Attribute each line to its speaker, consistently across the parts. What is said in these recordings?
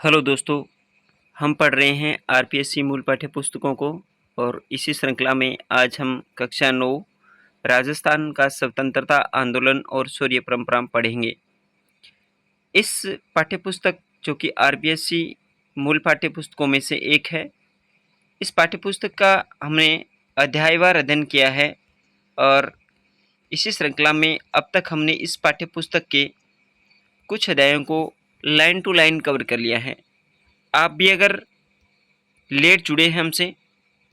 Speaker 1: Hello दोस्तों, हम पढ़ रहे हैं आरपीएससी मूल पाठ्य पुस्तकों को और इसी श्रृंखला में आज हम कक्षा 9 राजस्थान का स्वतंत्रता आंदोलन और शौर्य परंपरा पढ़ेंगे। इस पाठ्यपुस्तक जो कि आरपीएससी मूल पाठ्य पुस्तकों में से एक है, इस पाठ्यपुस्तक का हमने अध्यायवार अध्ययन किया है और इसी श्रृंखला में अब तक हमने इस पाठ्यपुस्तक के कुछ अध्यायों को लाइन टू लाइन कवर कर लिया है। आप भी अगर लेट जुड़े हैं हमसे,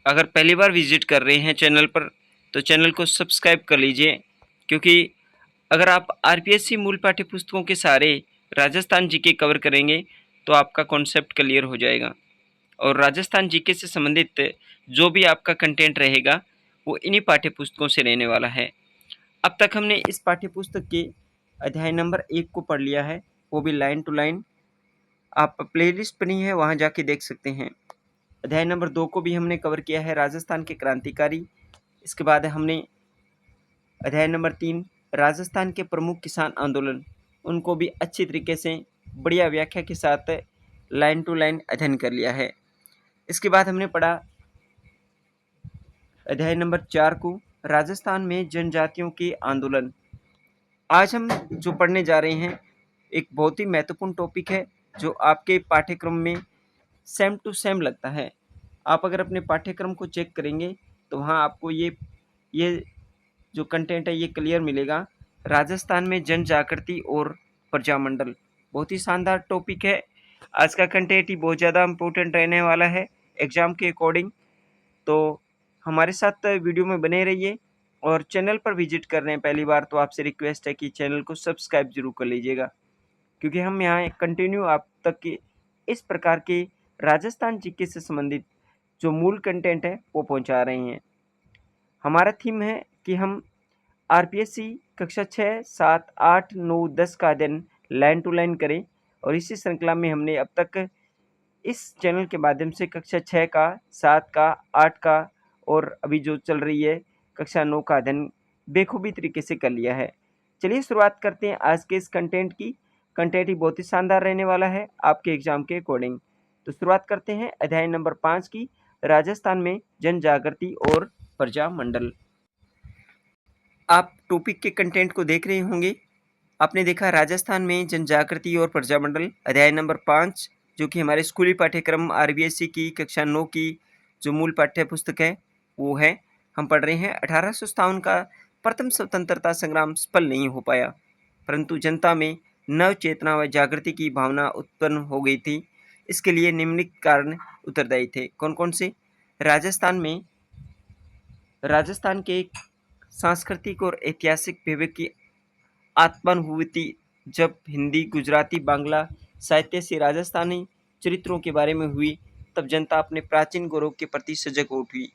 Speaker 1: अगर पहली बार विजिट कर रहे हैं चैनल पर, तो चैनल को सब्सक्राइब कर लीजिए, क्योंकि अगर आप आरपीएससी मूल पाठ्य पुस्तकों के सारे राजस्थान जीके कवर करेंगे तो आपका कॉन्सेप्ट क्लियर हो जाएगा और राजस्थान जीके से संबंधित जो भी आपका कंटेंट रहेगा वो इन्हीं पाठ्य पुस्तकों से रहने वाला है। अब तक हमने इस पाठ्य पुस्तक के अध्याय नंबर 1 को पढ़ लिया है, वो भी लाइन टू लाइन। आप प्लेलिस्ट बनी है, वहाँ जाके देख सकते हैं। अध्याय नंबर 2 को भी हमने कवर किया है, राजस्थान के क्रांतिकारी। इसके बाद हमने अध्याय नंबर 3 राजस्थान के प्रमुख किसान आंदोलन, उनको भी अच्छी तरीके से बढ़िया व्याख्या के साथ लाइन टू लाइन अध्ययन कर लिया है। इसके बाद हमने पढ़ा अध्याय नंबर 4 को, राजस्थान में जनजातियों के आंदोलन। आज हम जो पढ़ने जा रहे हैं एक बहुत ही महत्वपूर्ण टॉपिक है, जो आपके पाठ्यक्रम में सेम टू सेम लगता है। आप अगर अपने पाठ्यक्रम को चेक करेंगे तो वहाँ आपको ये जो कंटेंट है ये क्लियर मिलेगा। राजस्थान में जन जागृति और प्रजामंडल, बहुत ही शानदार टॉपिक है। आज का कंटेंट ही बहुत ज़्यादा इम्पोर्टेंट रहने वाला है एग्ज़ाम के अकॉर्डिंग, तो हमारे साथ वीडियो में बने रहिए। और चैनल पर विजिट कर रहे हैं पहली बार तो आपसे रिक्वेस्ट है कि चैनल को सब्सक्राइब जरूर कर लीजिएगा, क्योंकि हम यहाँ कंटिन्यू आप तक के इस प्रकार के राजस्थान जीके से संबंधित जो मूल कंटेंट है वो पहुँचा रहे हैं। हमारा थीम है कि हम आरपीएससी कक्षा 6, 7, 8, 9, 10 का अध्ययन लाइन टू लाइन करें, और इसी श्रृंखला में हमने अब तक इस चैनल के माध्यम से कक्षा 6 का, 7 का, 8 का और अभी जो चल रही है कक्षा 9 का अध्ययन बेखूबी तरीके से कर लिया है। चलिए शुरुआत करते हैं आज के इस कंटेंट की। कंटेंट ही बहुत ही शानदार रहने वाला है आपके एग्जाम के अकॉर्डिंग। तो शुरुआत करते हैं अध्याय नंबर 5 की, राजस्थान में जन जागृति और प्रजामंडल। आप टॉपिक के कंटेंट को देख रहे होंगे। आपने देखा राजस्थान में जन जागृति और प्रजामंडल, अध्याय नंबर 5, जो कि हमारे स्कूली पाठ्यक्रम आरबीएससी की कक्षा 9 की जो मूल पाठ्य पुस्तक है वो है। हम पढ़ रहे हैं 1857 का प्रथम स्वतंत्रता संग्राम सफल नहीं हो पाया, परंतु जनता में नव चेतना व जागृति की भावना उत्पन्न हो गई थी। इसके लिए निम्नलिखित कारण उत्तरदायी थे। कौन कौन से? राजस्थान के सांस्कृतिक और ऐतिहासिक विवेक की आत्मानुभूति जब हिंदी, गुजराती, बांग्ला साहित्य से राजस्थानी चरित्रों के बारे में हुई, तब जनता अपने प्राचीन गौरव के प्रति सजग उठी।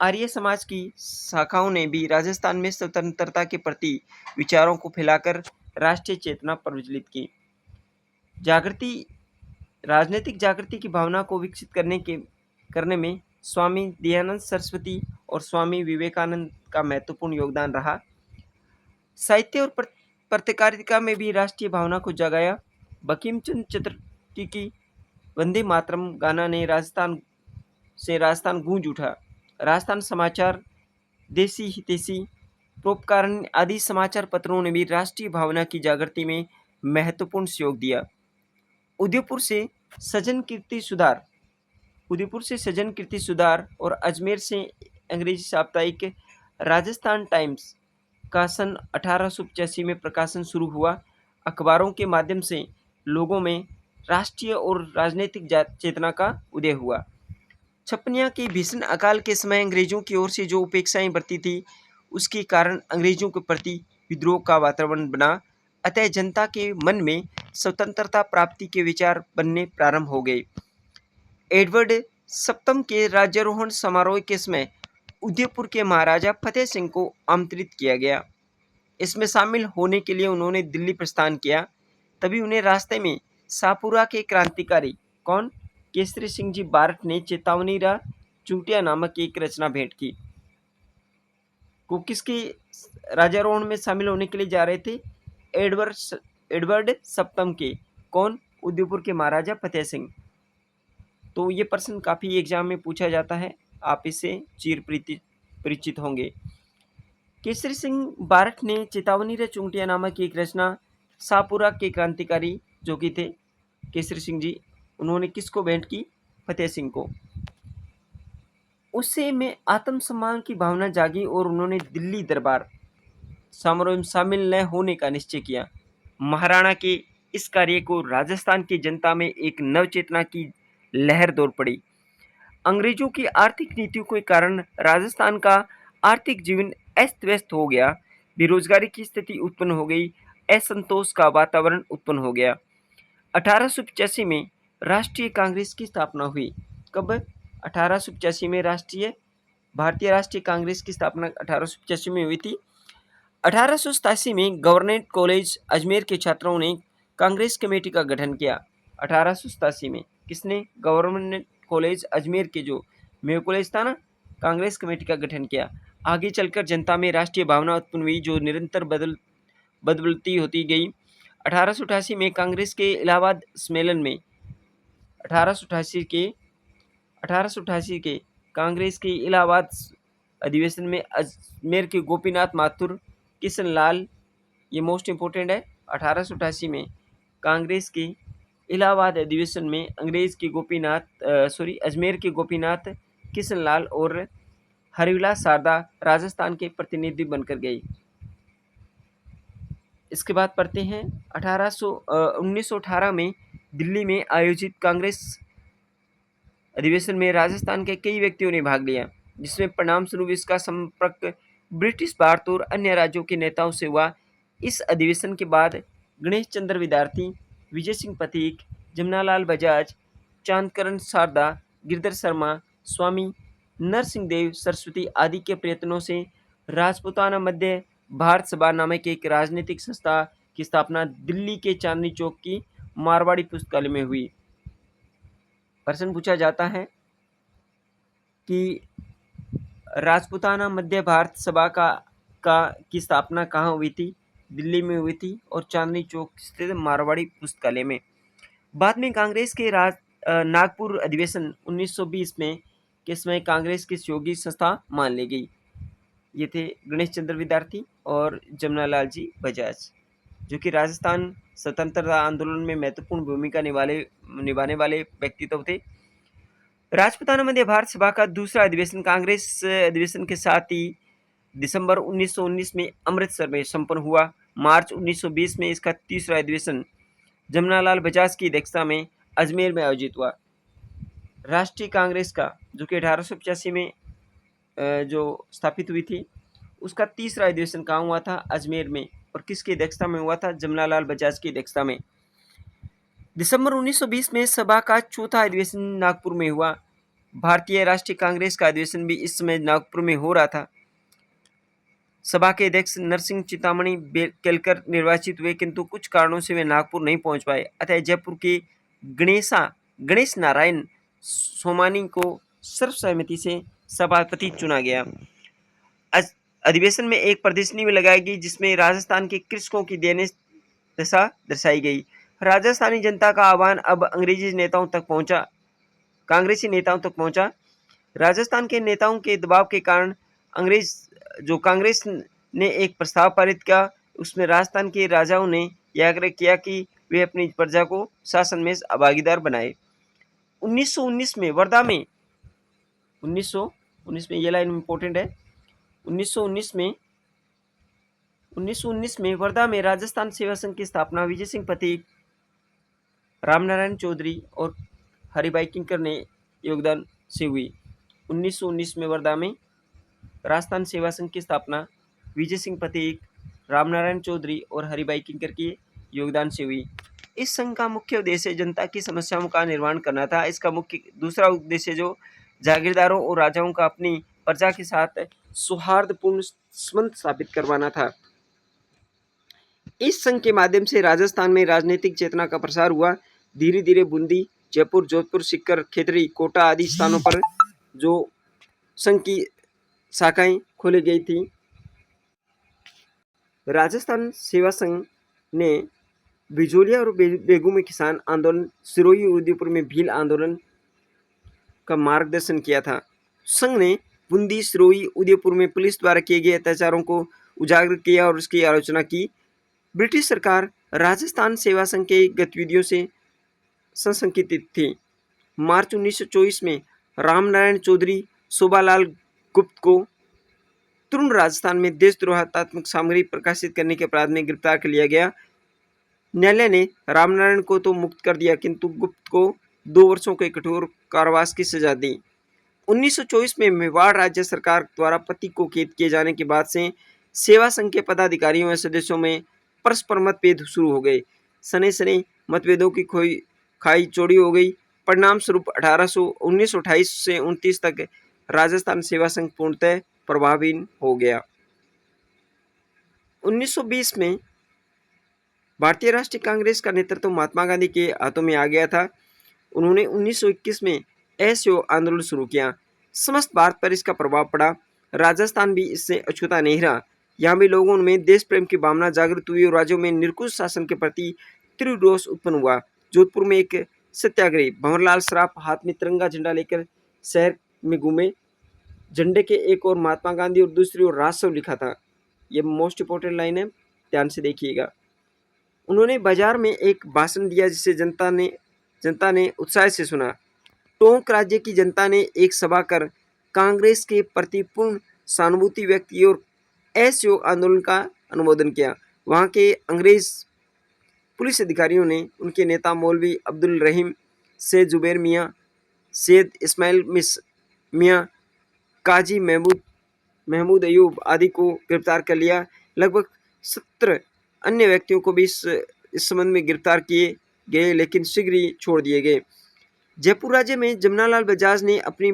Speaker 1: आर्य समाज की शाखाओं ने भी राजस्थान में स्वतंत्रता के प्रति विचारों को फैलाकर राष्ट्रीय चेतना प्रज्वलित की। जागृति, राजनीतिक जागृति की भावना को विकसित करने में स्वामी दयानंद सरस्वती और स्वामी विवेकानंद का महत्वपूर्ण योगदान रहा। साहित्य और पत्रकारिता में भी राष्ट्रीय भावना को जगाया। बंकिम चंद्र चटर्जी की वंदे मातरम गाना ने राजस्थान गूंज उठा। राजस्थान समाचार, देसी हितैषी, परोपकारिणी आदि समाचार पत्रों ने भी राष्ट्रीय भावना की जागृति में महत्वपूर्ण सहयोग दिया। उदयपुर से सज्जन कीर्ति सुधार और अजमेर से अंग्रेजी साप्ताहिक राजस्थान टाइम्स का सन 1885 में प्रकाशन शुरू हुआ। अखबारों के माध्यम से लोगों में राष्ट्रीय और राजनीतिक चेतना का उदय हुआ। छपनिया के भीषण अकाल के समय अंग्रेजों की ओर से जो उपेक्षाएं बढ़ती थी, उसके कारण अंग्रेजों के प्रति विद्रोह का वातावरण बना। अतः जनता के मन में स्वतंत्रता प्राप्ति के विचार बनने प्रारंभ हो गए। एडवर्ड सप्तम के राज्यारोहण समारोह के समय उदयपुर के महाराजा फतेह सिंह को आमंत्रित किया गया। इसमें शामिल होने के लिए उन्होंने दिल्ली प्रस्थान किया। तभी उन्हें रास्ते में शाहपुरा के क्रांतिकारी केसरी सिंह जी बारट ने चेतावनी रा चूटिया नामक एक रचना भेंट की। को किसके राजारोहण में शामिल होने के लिए जा रहे थे? एडवर्ड सप्तम के। कौन? उदयपुर के महाराजा फतेह सिंह। तो ये प्रश्न काफ़ी एग्जाम में पूछा जाता है, आप इससे चिर परिचित होंगे। केसरी सिंह बारठ ने चेतावनी रे चुंटिया नामक एक रचना शाहपुरा के क्रांतिकारी जो कि थे केसरी सिंह जी, उन्होंने किसको भेंट की? फतेह सिंह को। उससे में आत्मसम्मान की भावना जागी और उन्होंने दिल्ली दरबार समारोह में शामिल न होने का निश्चय किया। महाराणा के इस कार्य को राजस्थान की जनता में एक नवचेतना की लहर दौड़ पड़ी। अंग्रेजों की आर्थिक नीतियों के कारण राजस्थान का आर्थिक जीवन अस्त व्यस्त हो गया, बेरोजगारी की स्थिति उत्पन्न हो गई, असंतोष का वातावरण उत्पन्न हो गया। 1885 में राष्ट्रीय कांग्रेस की स्थापना हुई। कब? 1885 में भारतीय राष्ट्रीय कांग्रेस की स्थापना 1885 में हुई थी। 1887 में गवर्नमेंट कॉलेज अजमेर के छात्रों ने कांग्रेस कमेटी का गठन किया। 1887 में किसने? गवर्नमेंट कॉलेज अजमेर के जो मेयो कॉलेज था ना, कांग्रेस कमेटी का गठन किया। आगे चलकर जनता में राष्ट्रीय भावना उत्पन्न हुई जो निरंतर बदलती होती गई। 1888 में कांग्रेस के इलाहाबाद सम्मेलन में 1888 के कांग्रेस के इलाहाबाद अधिवेशन में अजमेर के गोपीनाथ माथुर, किशन लाल, ये मोस्ट इम्पोर्टेंट है। 1888 में कांग्रेस के इलाहाबाद अधिवेशन में अजमेर के गोपीनाथ, किशन लाल और हरिविलास शारदा राजस्थान के प्रतिनिधि बनकर गए। इसके बाद पढ़ते हैं 1918 में दिल्ली में आयोजित कांग्रेस अधिवेशन में राजस्थान के कई व्यक्तियों ने भाग लिया, जिसमें परिणाम स्वरूप इसका संपर्क ब्रिटिश भारत और अन्य राज्यों के नेताओं से हुआ। इस अधिवेशन के बाद गणेश चंद्र विद्यार्थी, विजय सिंह पथिक, जमनालाल बजाज, चांदकरण शारदा, गिरधर शर्मा, स्वामी नरसिंह देव सरस्वती आदि के प्रयत्नों से राजपूताना मध्य भारत सभा नामक एक राजनीतिक संस्था की स्थापना दिल्ली के चांदनी चौक की मारवाड़ी पुस्तकालय में हुई। प्रश्न पूछा जाता है कि राजपूताना मध्य भारत सभा की स्थापना कहाँ हुई थी? दिल्ली में हुई थी और चांदनी चौक स्थित मारवाड़ी पुस्तकालय में। बाद में कांग्रेस के नागपुर अधिवेशन 1920 में के समय कांग्रेस की सहयोगी संस्था मान ली गई। ये थे गणेश चंद्र विद्यार्थी और जमनालाल जी बजाज, जो कि राजस्थान स्वतंत्रता आंदोलन में महत्वपूर्ण भूमिका निभाने वाले व्यक्तित्व थे। राजपूताना मध्य भारत सभा का दूसरा अधिवेशन कांग्रेस अधिवेशन के साथ ही दिसंबर 1919 में अमृतसर में संपन्न हुआ। मार्च 1920 में इसका तीसरा अधिवेशन जमनालाल बजाज की अध्यक्षता में अजमेर में आयोजित हुआ। राष्ट्रीय कांग्रेस का जो कि 1885 में जो स्थापित हुई थी, उसका तीसरा अधिवेशन कहाँ हुआ था? अजमेर में। और किसकी अध्यक्षता में हुआ था? जमनालाल बजाज की अध्यक्षता में। दिसंबर 1920 में सभा का चौथा अधिवेशन नागपुर में हुआ। भारतीय राष्ट्रीय कांग्रेस का अधिवेशन भी इस समय नागपुर में हो रहा था। सभा के अध्यक्ष नरसिंह चिंतामणि केलकर निर्वाचित हुए, किंतु कुछ कारणों से वे नागपुर नहीं पहुंच पाए। अतः जयपुर के गणेश नारायण सोमानी को सर्वसम्मति से सभापति चुना गया। अधिवेशन में एक प्रदर्शनी में लगाई गई जिसमें राजस्थान के कृषकों की दयनीय दशा दर्शाई गई। राजस्थानी जनता का आह्वान अब कांग्रेसी नेताओं तक पहुंचा। राजस्थान के नेताओं के दबाव के कारण कांग्रेस ने एक प्रस्ताव पारित किया। उसमें राजस्थान के राजाओं ने यह आग्रह किया कि वे अपनी प्रजा को शासन में भागीदार बनाए। 1919 में वर्धा में 1919 में ये लाइन इंपॉर्टेंट है। 1919 में वर्धा में राजस्थान सेवा संघ की स्थापना विजय सिंह पथिक, रामनारायण चौधरी और हरिभाई किंकर ने योगदान से हुई। 1919 में वर्धा में राजस्थान सेवा संघ की स्थापना विजय सिंह पथिक, रामनारायण चौधरी और हरिभाई किंकर के योगदान से हुई। इस संघ का मुख्य उद्देश्य जनता की समस्याओं का निर्माण करना था। इसका दूसरा उद्देश्य जो जागीरदारों और राजाओं का अपनी प्रजा के साथ सौहार्दपूर्ण संबंध स्थापित करवाना था। इस संघ के माध्यम से राजस्थान में राजनीतिक चेतना का प्रसार हुआ। धीरे धीरे बूंदी, जयपुर, जोधपुर, सीकर, खेतरी, कोटा आदि स्थानों पर जो संघ की शाखाएं खोली गई थी। राजस्थान सेवा संघ ने बिजोलिया और बेगू में किसान आंदोलन, सिरोही उदयपुर में भील आंदोलन का मार्गदर्शन किया था। संघ ने बूंदी, सिरोही, उदयपुर में पुलिस द्वारा किए गए अत्याचारों को उजागर किया और उसकी आलोचना की। ब्रिटिश सरकार राजस्थान सेवा संघ के गतिविधियों से सशंकित थी। मार्च 1924 में रामनारायण चौधरी, शोभालाल गुप्त को तुरंत राजस्थान में देशद्रोहात्मक सामग्री प्रकाशित करने के अपराध में गिरफ्तार कर लिया गया। न्यायालय ने रामनारायण को तो मुक्त कर दिया, किंतु गुप्त को 2 वर्षों के कठोर कारावास की सजा दी। 1924 में मेवाड़ राज्य सरकार द्वारा पति को कैद किए जाने के बाद से सेवा संघ के पदाधिकारियों व सदस्यों में परस्पर मतभेद शुरू हो गए। सने सने मतभेदों की खाई चौड़ी हो गई। परिणाम स्वरूप 1928 से 29 तक राजस्थान सेवा संघ पूर्णतः प्रभावहीन हो गया। 1920 में भारतीय राष्ट्रीय कांग्रेस का नेतृत्व महात्मा गांधी के हाथों में आ गया था। उन्होंने 1921 में असहयोग आंदोलन शुरू किया। समस्त भारत पर इसका प्रभाव पड़ा। राजस्थान भी इससे अछूता नहीं रहा। यहाँ भी लोगों में देश प्रेम की भावना जागृत हुई और राज्यों में निरंकुश शासन के प्रति तीव्र रोष उत्पन्न हुआ। जोधपुर में एक सत्याग्रही भंवरलाल सराफ हाथ में तिरंगा झंडा लेकर शहर में घूमे। झंडे के एक ओर महात्मा गांधी और दूसरी ओर राजसव लिखा था। ये मोस्ट इंपोर्टेंट लाइन है, ध्यान से देखिएगा। उन्होंने बाजार में एक भाषण दिया जिसे जनता ने उत्साह से सुना। टोंक राज्य की जनता ने एक सभा कर कांग्रेस के प्रति पूर्ण सहानुभूति व्यक्त की और असहयोग आंदोलन का अनुमोदन किया। वहां के अंग्रेज पुलिस अधिकारियों ने उनके नेता मौलवी अब्दुल रहीम, सैयद जुबैर मियाँ, सैयद इस्माइल मियाँ, काजी महमूद अयूब आदि को गिरफ्तार कर लिया। लगभग 17 अन्य व्यक्तियों को भी इस संबंध में गिरफ्तार किए गए, लेकिन शीघ्र ही छोड़ दिए गए। जयपुर राज्य में जमनालाल बजाज ने अपनी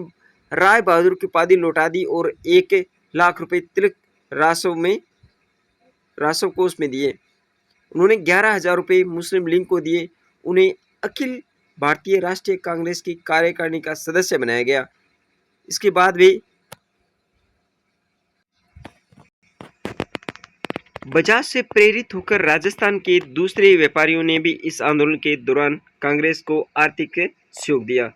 Speaker 1: राय बहादुर की उपाधि लौटा दी और 1 लाख रुपए तिलक रासव कोष में दिए। उन्होंने 11,000 रुपये मुस्लिम लीग को दिए। उन्हें अखिल भारतीय राष्ट्रीय कांग्रेस की कार्यकारिणी का सदस्य बनाया गया। इसके बाद वे बजाज से प्रेरित होकर राजस्थान के दूसरे व्यापारियों ने भी इस आंदोलन के दौरान कांग्रेस को आर्थिक सहयोग दिया।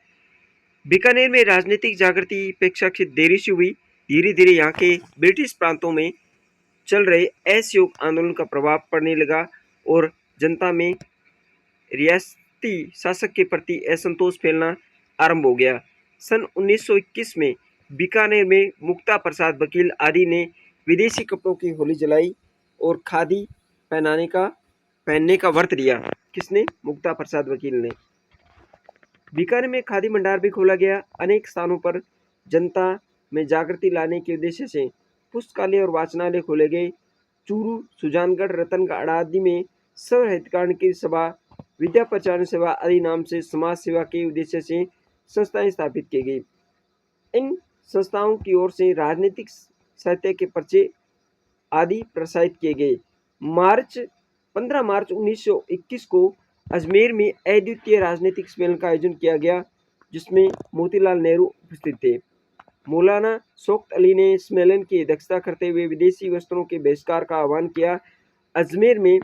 Speaker 1: बीकानेर में राजनीतिक जागृति अपेक्षाकृत देरी से हुई। धीरे धीरे यहाँ के ब्रिटिश प्रांतों में चल रहे असहयोग आंदोलन का प्रभाव पड़ने लगा और जनता में रियासती शासक के प्रति असंतोष फैलना आरंभ हो गया। सन 1921 में बीकानेर में मुक्ता प्रसाद वकील आदि ने विदेशी कपड़ों की होली जलाई और खादी पहनने का व्रत लिया। किसने? मुक्ता प्रसाद वकील ने। बीकानेर में खादी भंडार भी खोला गया। अनेक स्थानों पर जनता में जागृति लाने के उद्देश्य से पुस्तकालय और वाचनालय खोले गए। चूरू, सुजानगढ़, रतनगढ़ आदि में सर्व हितकारण की सभा, विद्या प्रचार सेवा आदि नाम से समाज सेवा के उद्देश्य से संस्थाएं स्थापित की गई। इन संस्थाओं की ओर से राजनीतिक साहित्य के पर्चे आदि प्रसारित किए गए। 15 मार्च 1921 को अजमेर में अद्वितीय राजनीतिक सम्मेलन का आयोजन किया गया, जिसमें मोतीलाल नेहरू उपस्थित थे। मौलाना शौकत अली ने सम्मेलन की अध्यक्षता करते हुए विदेशी वस्त्रों के बहिष्कार का आह्वान किया। अजमेर में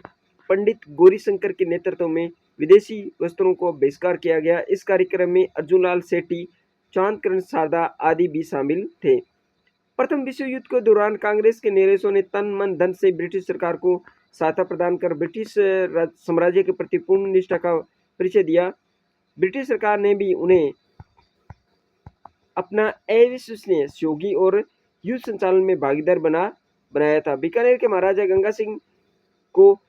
Speaker 1: पंडित गौरीशंकर के नेतृत्व में विदेशी वस्त्रों को बहिष्कार किया गया। इस कार्यक्रम में अर्जुनलाल सेठी, चांदकरण सारदा आदि भी शामिल थे। प्रथम विश्व युद्ध के दौरान कांग्रेस के नेताओं ने तन मन धन से ब्रिटिश सरकार को सहायता प्रदान कर ब्रिटिश साम्राज्य के प्रति पूर्ण निष्ठा का परिचय दिया। ब्रिटिश सरकार ने भी उन्हें अपना अविश्वसनीय सहयोगी और युद्ध संचालन में भागीदार बनाया था। बीकानेर के महाराजा गंगा सिंह को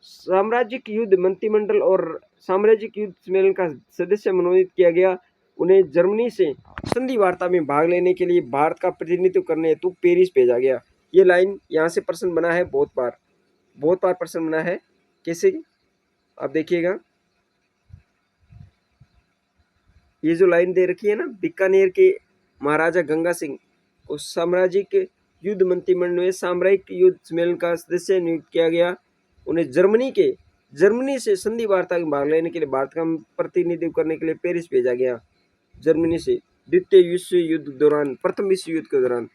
Speaker 1: साम्राज्यिक युद्ध मंत्रिमंडल और साम्राज्यिक युद्ध सम्मेलन का सदस्य मनोनीत किया गया। उन्हें जर्मनी से संधि वार्ता में भाग लेने के लिए भारत का प्रतिनिधित्व करने हेतु पेरिस भेजा गया। ये लाइन यहाँ से प्रश्न बना है, बहुत बार प्रश्न बना है। कैसे? आप देखिएगा, ये जो लाइन दे रखी है ना, बीकानेर के महाराजा गंगा सिंह को साम्राज्यिक युद्ध मंत्रिमंडल में सामरिक युद्ध सम्मेलन का सदस्य नियुक्त किया गया। उन्हें जर्मनी से संधि वार्ता में भाग लेने के लिए भारत का प्रतिनिधित्व करने के लिए पेरिस भेजा गया। जर्मनी से द्वितीय विश्व युद्ध दौरान, प्रथम विश्व युद्ध के दौरान।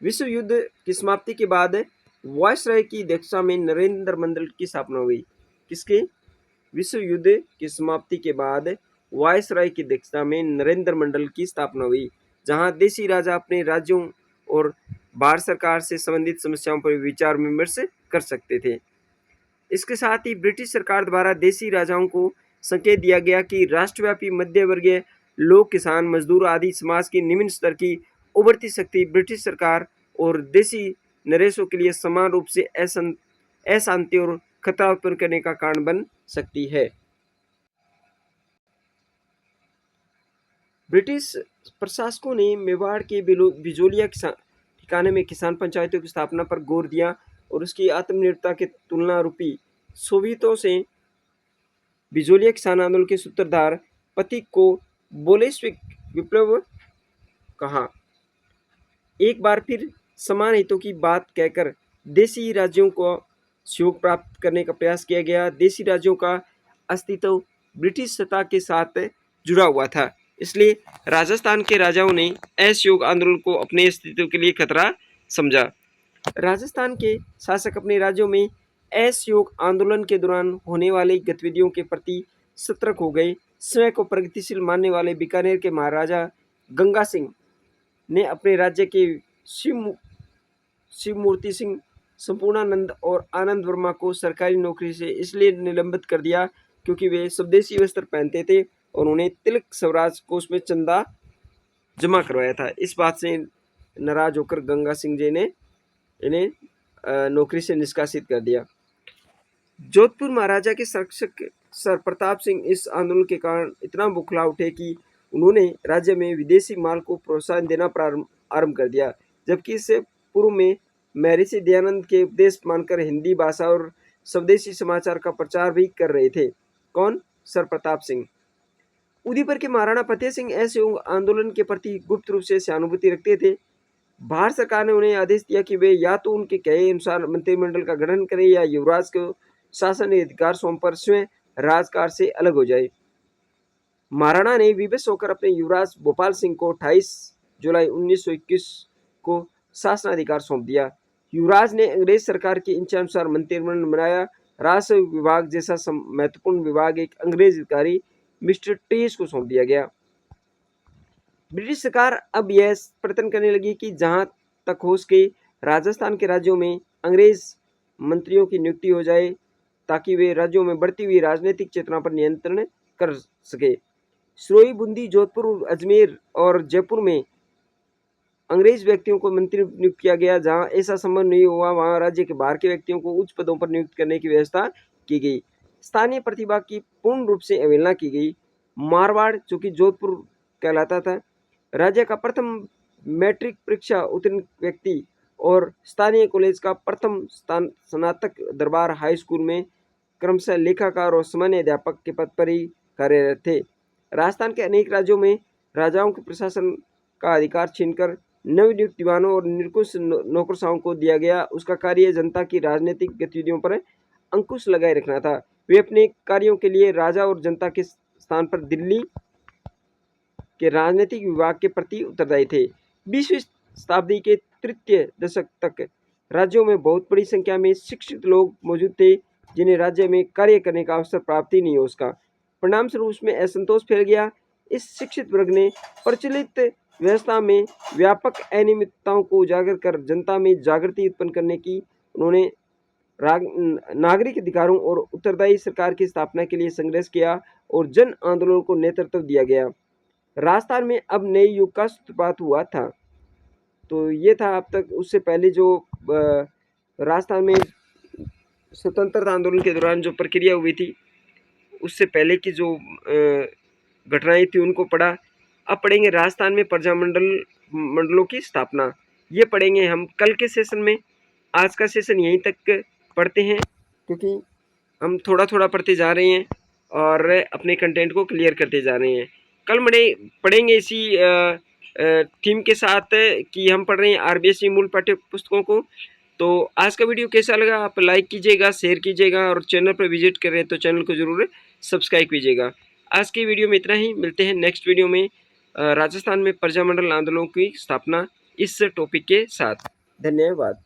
Speaker 1: विश्व युद्ध की समाप्ति के बाद वायसराय की अध्यक्षता में नरेंद्र मंडल की स्थापना हुई। किसके? विश्व युद्ध की समाप्ति के बाद वायसराय की अध्यक्षता में नरेंद्र मंडल की स्थापना हुई, जहां देशी राजा अपने राज्यों और भारत सरकार से संबंधित समस्याओं पर विचार विमर्श कर सकते थे। इसके साथ ही ब्रिटिश सरकार द्वारा देशी राजाओं को संकेत दिया गया कि राष्ट्रव्यापी मध्य वर्गीय लोग, किसान, मजदूर आदि समाज की निम्न स्तर की उभरती शक्ति ब्रिटिश सरकार और देशी नरेशों के लिए समान रूप से अशांति और खतरा उत्पन्न करने का कारण बन सकती है। ब्रिटिश प्रशासकों ने मेवाड़ के बिजोलिया ठिकाने में किसान पंचायतों की स्थापना पर गौर दिया और उसकी आत्मनिर्भरता के तुलना रूपी सोवियतों से बिजोलिया किसान आंदोलन के सूत्रधार प्रतीक को बोलेश्विक विप्लव कहा। एक बार फिर समान हितों की बात कहकर देशी राज्यों को सहयोग प्राप्त करने का प्रयास किया गया। देशी राज्यों का अस्तित्व ब्रिटिश सत्ता के साथ जुड़ा हुआ था, इसलिए राजस्थान के राजाओं ने असहयोग आंदोलन को अपने अस्तित्व के लिए खतरा समझा। राजस्थान के शासक अपने राज्यों में असहयोग आंदोलन के दौरान होने वाली गतिविधियों के प्रति सतर्क हो गए। स्वयं को प्रगतिशील मानने वाले बीकानेर के महाराजा गंगा सिंह ने अपने राज्य के शिवमूर्ति सिंह, संपूर्णानंद और आनंद वर्मा को सरकारी नौकरी से इसलिए निलंबित कर दिया क्योंकि वे स्वदेशी वस्त्र पहनते थे और उन्हें तिलक स्वराज कोष में चंदा जमा करवाया था। इस बात से नाराज होकर गंगा सिंह जी ने इन्हें नौकरी से निष्कासित कर दिया। जोधपुर महाराजा के संरक्षक सर प्रताप सिंह इस आंदोलन के कारण इतना बुखला उठे कि उन्होंने राज्य में विदेशी माल को प्रोत्साहन देना आरंभ कर दिया, जबकि इससे पूर्व में महर्षि दयानंद के उपदेश मानकर हिंदी भाषा और स्वदेशी समाचार का प्रचार भी कर रहे थे। कौन? सर प्रताप सिंह। उदयपुर के महाराणा फतेह सिंह असहयोग आंदोलन के प्रति गुप्त रूप से सहानुभूति रखते थे। भारत सरकार ने उन्हें आदेश दिया कि वे या तो उनके कहे अनुसार मंत्रिमंडल का गठन करें या युवराज को शासन अधिकार सौंपकर स्वयं राजकाज से अलग हो जाए। महाराणा ने विवश होकर अपने युवराज भोपाल सिंह को 28 जुलाई 1921 को शासनाधिकार सौंप दिया। युवराज ने अंग्रेज सरकार के इच्छानुसार मंत्रिमंडल बनाया। राजस्व विभाग जैसा महत्वपूर्ण विभाग एक अंग्रेज अधिकारी मिस्टर टेस को सौंप दिया गया। ब्रिटिश सरकार अब यह प्रयत्न करने लगी कि जहां तक हो सके राजस्थान के राज्यों में अंग्रेज मंत्रियों की नियुक्ति हो जाए ताकि वे राज्यों में बढ़ती हुई राजनीतिक चेतना पर नियंत्रण कर सके। सिरोही, बूंदी, जोधपुर, अजमेर और जयपुर में अंग्रेज व्यक्तियों को मंत्री नियुक्त किया गया। जहां ऐसा संभव नहीं हुआ वहां राज्य के बाहर के व्यक्तियों को उच्च पदों पर नियुक्त करने की व्यवस्था की गई। स्थानीय प्रतिभा की पूर्ण रूप से अवहेलना की गई। मारवाड़, जो कि जोधपुर कहलाता था, राज्य का प्रथम मैट्रिक परीक्षा उत्तीर्ण व्यक्ति और स्थानीय कॉलेज का प्रथम स्नातक दरबार हाई स्कूल में क्रमशः लेखाकार और सामान्य अध्यापक के पद पर ही कार्यरत थे। राजस्थान के अनेक राज्यों में राजाओं के प्रशासन का अधिकार छीनकर नवनियुक्त दीवानों और निरंकुश नौकरशाहों को दिया गया। उसका कार्य जनता की राजनीतिक गतिविधियों पर अंकुश लगाए रखना था। वे अपने कार्यों के लिए राजा और जनता के स्थान पर दिल्ली के राजनीतिक विभाग के प्रति उत्तरदायी थे। 20वीं शताब्दी के तृतीय दशक तक राज्यों में बहुत बड़ी संख्या में शिक्षित लोग मौजूद थे जिन्हें राज्य में कार्य करने का अवसर प्राप्त ही नहीं हो सका। परिणाम स्वरूप उसमें असंतोष फैल गया। इस शिक्षित वर्ग ने प्रचलित व्यवस्था में व्यापक अनियमितताओं को उजागर कर जनता में जागृति उत्पन्न करने की उन्होंने नागरिक अधिकारों और उत्तरदायी सरकार की स्थापना के लिए संघर्ष किया और जन आंदोलन को नेतृत्व दिया गया। राजस्थान में अब नए युग का सूत्रपात हुआ था। तो ये था अब तक। उससे पहले जो राजस्थान में स्वतंत्रता आंदोलन के दौरान जो प्रक्रिया हुई थी, उससे पहले की जो घटनाएं थी उनको पढ़ा। अब पढ़ेंगे राजस्थान में मंडलों की स्थापना। ये पढ़ेंगे हम कल के सेशन में। आज का सेशन यहीं तक पढ़ते हैं क्योंकि हम थोड़ा थोड़ा पढ़ते जा रहे हैं और अपने कंटेंट को क्लियर करते जा रहे हैं। कल पढ़ेंगे इसी थीम के साथ कि हम पढ़ रहे हैं आरबीएसई मूल पाठ्य पुस्तकों को। तो आज का वीडियो कैसा लगा आप लाइक कीजिएगा, शेयर कीजिएगा और चैनल पर विजिट कर रहे हैं तो चैनल को जरूर सब्सक्राइब कीजिएगा। आज की वीडियो में इतना ही। मिलते हैं नेक्स्ट वीडियो में राजस्थान में प्रजामंडल आंदोलनों की स्थापना इस टॉपिक के साथ। धन्यवाद।